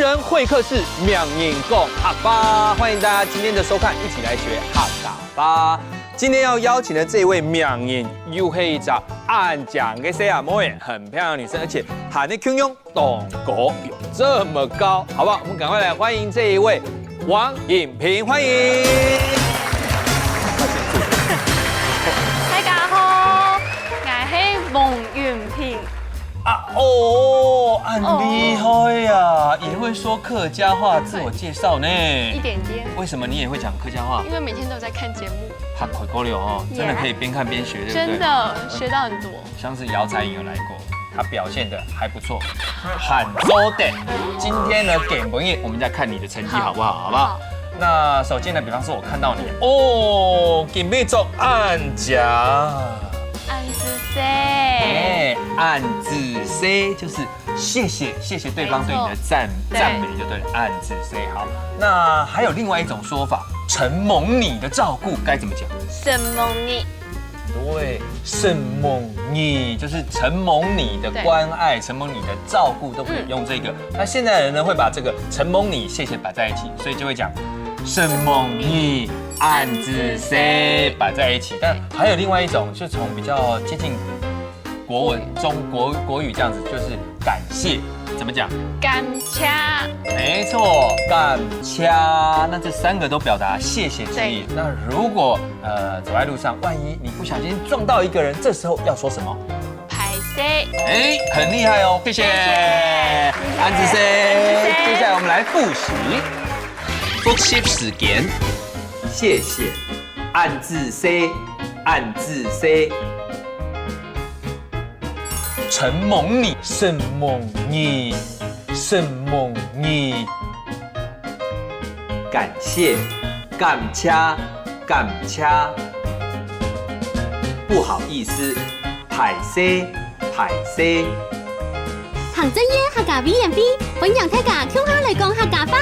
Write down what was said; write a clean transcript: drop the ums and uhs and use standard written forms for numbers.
人会客室，명인讲客家，欢迎大家今天的收看，一起来学客家话。今天要邀请的这位명인又是一个安讲的西亚模样，很漂亮的女生，而且她的胸用洞狗有这么高，好不好？我们赶快来欢迎这一位王颖萍，欢迎。大家好，我是王颖萍。很厉害呀，也会说客家话，自我介绍呢。一点点。为什么你也会讲客家话？因为每天都有在看节目。他口口流哦，真的可以边看边学，对不对？真的学到很多。像是姚彩颖有来过，她表现的还不错，很周的。今天呢，给文业，我们再看你的成绩好不好？好不好？那首先呢，比方说我看到你哦，给妹做按夹。按字 C， 按字 C 就是谢谢对方对你的赞美就对了，按字 C 好。那还有另外一种说法，承蒙你的照顾该怎么讲？承蒙你。对，承蒙你就是承蒙你的关爱，承蒙你的照顾都可以用这个。那现在的人呢会把这个承蒙你谢摆在一起，所以就会讲承蒙你。按字 C 摆在一起，但还有另外一种，是从比较接近国文、国语这样子，就是感谢，怎么讲？感谢。没错，感谢。那这三个都表达谢谢之意。那如果走在路上，万一你不小心撞到一个人，这时候要说什么？拍 C。很厉害哦，谢谢。按字 C。接下来我们来复习复习时间。谢谢，按字 C， 按字 C。承蒙你，承蒙你，承蒙你。感谢，感谢，感谢。不好意思，歹勢，歹勢。唐真耶客家 V&B， 本人大家共下嚟講客家話。